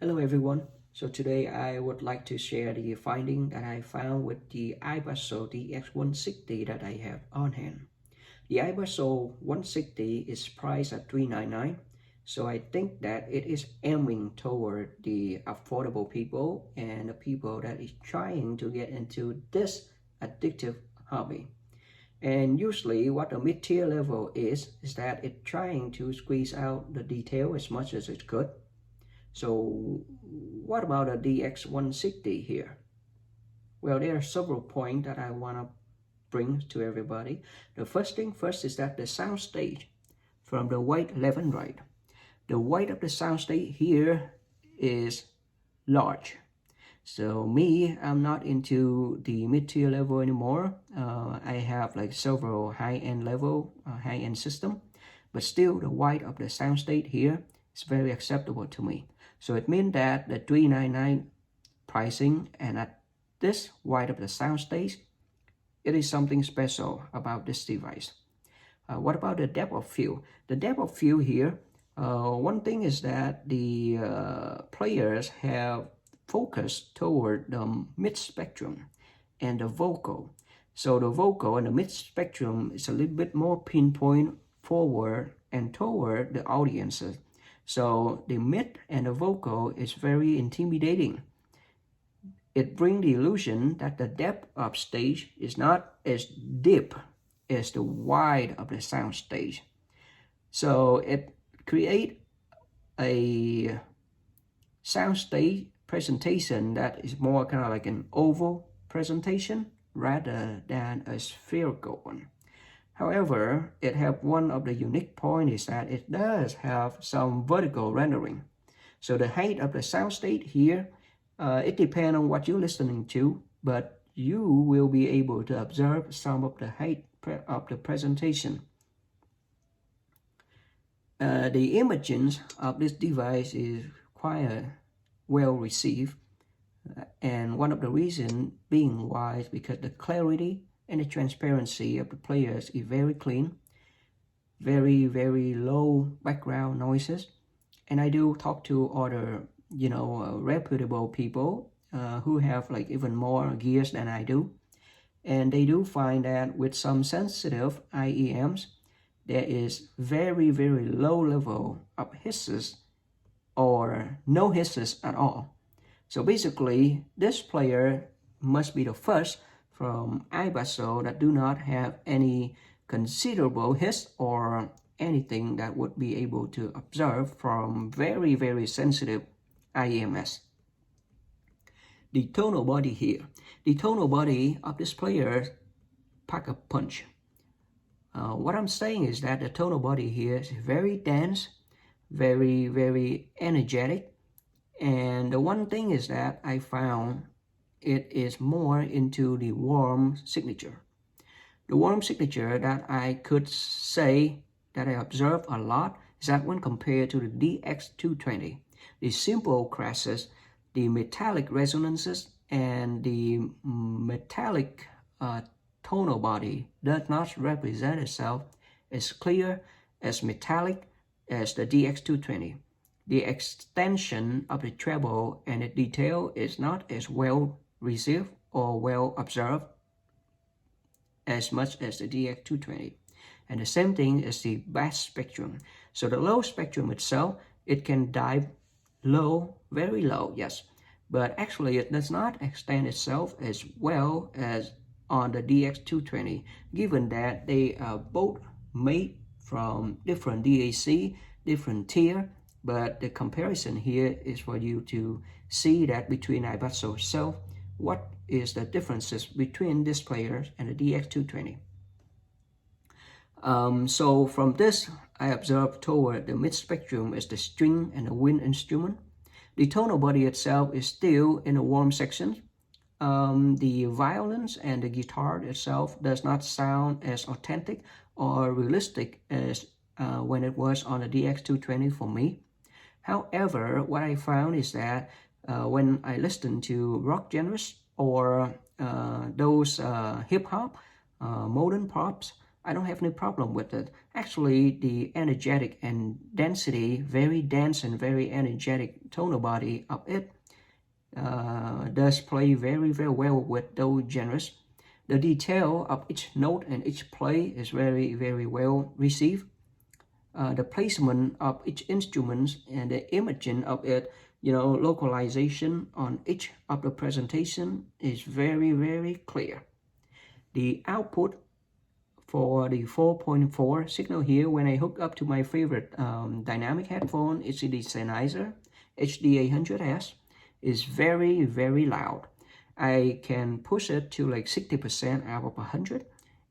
Hello everyone. So today I would like to share the finding that I found with the Ibasso Dx160 that I have on hand. The Ibasso 160 is priced at $399, so I think that it is aiming toward the affordable people and the people that is trying to get into this addictive hobby. And usually what a mid-tier level is that it's trying to squeeze out the detail as much as it could. So what about a Dx160 here? Well, there are several points that I want to bring to everybody. The first thing first is that the soundstage from the white left and right. The white of the soundstage here is large. So I'm not into the mid-tier level anymore. I have like several high-end level, high-end system, but still the white of the soundstage here is very acceptable to me. So it means that the $399 pricing and at this white of the soundstage, it is something special about this device. What about the depth of field? The depth of field here, one thing is that the players have focused toward the mid-spectrum and the vocal. So the vocal and the mid-spectrum is a little bit more pinpoint forward and toward the audiences. So the mid and the vocal is very intimidating. It brings the illusion that the depth of stage is not as deep as the wide of the sound stage. So it creates a sound stage presentation that is more kind of like an oval presentation rather than a spherical one. However, it has one of the unique points is that it does have some vertical rendering. So the height of the soundstage here, it depends on what you're listening to, but you will be able to observe some of the height of the presentation. The images of this device is quite well received, and one of the reasons being why is because the clarity and the transparency of the players is very clean, very low background noises. And I do talk to other reputable people who have like even more gears than I do, and they do find that with some sensitive IEMs there is very low level of hisses or no hisses at all. So basically this player must be the first from Ibasso that do not have any considerable hiss or anything that would be able to observe from very sensitive IEMs. The tonal body here. The tonal body of this player pack a punch. What I'm saying is that the tonal body here is very dense, very energetic. And the one thing is that I found it is more into the warm signature. The warm signature that I could say that I observed a lot is that when compared to the Dx220, the simple crashes, the metallic resonances, and the metallic tonal body does not represent itself as clear, as metallic as the Dx220. The extension of the treble and the detail is not as well received or well observed as much as the Dx220. And the same thing is the bass spectrum. So the low spectrum itself, it can dive low, very low, yes. But actually it does not extend itself as well as on the Dx220, given that they are both made from different DAC, different tier. But the comparison here is for you to see that between Ibasso itself, what is the differences between this player and the Dx220. So from this, I observed toward the mid-spectrum is the string and the wind instrument. The tonal body itself is still in the warm section. The violins and the guitar itself does not sound as authentic or realistic as when it was on the Dx220 for me. However, what I found is that when I listen to rock genres or those hip-hop, modern pops, I don't have any problem with it. Actually, the energetic and density, very dense and very energetic tonal body of it does play very, very well with those genres. The detail of each note and each play is very, very well received. The placement of each instrument and the imaging of it, localization on each of the presentation is very, very clear. The output for the 4.4 signal here, when I hook up to my favorite dynamic headphone, it's the Sennheiser HD800S, is very, very loud. I can push it to like 60% out of 100,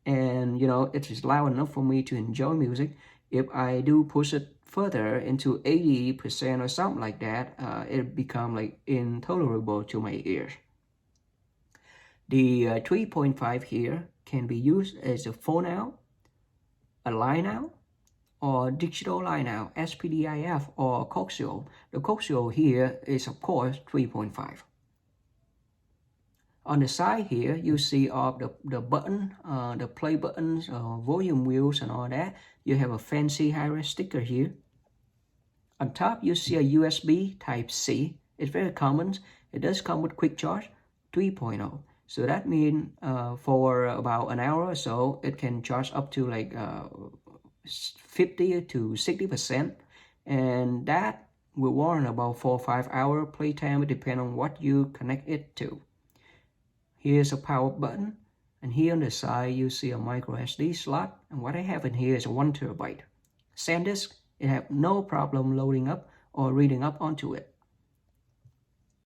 and it is loud enough for me to enjoy music. If I do push it further into 80% or something like that, it becomes like intolerable to my ears. The 3.5 here can be used as a phone out, a line out, or digital line out, SPDIF or coaxial. The coaxial here is of course 3.5. On the side here, you see all the button, the play buttons, volume wheels and all that. You have a fancy high-res sticker here. On top, you see a USB Type-C. It's very common. It does come with quick charge 3.0. So that means for about an hour or so, it can charge up to like 50 to 60%. And that will warrant about 4 or 5 hour playtime, depending on what you connect it to. Here's a power button, and here on the side you see a MicroSD slot, and what I have in here is a 1 TB. SanDisk, it have no problem loading up or reading up onto it.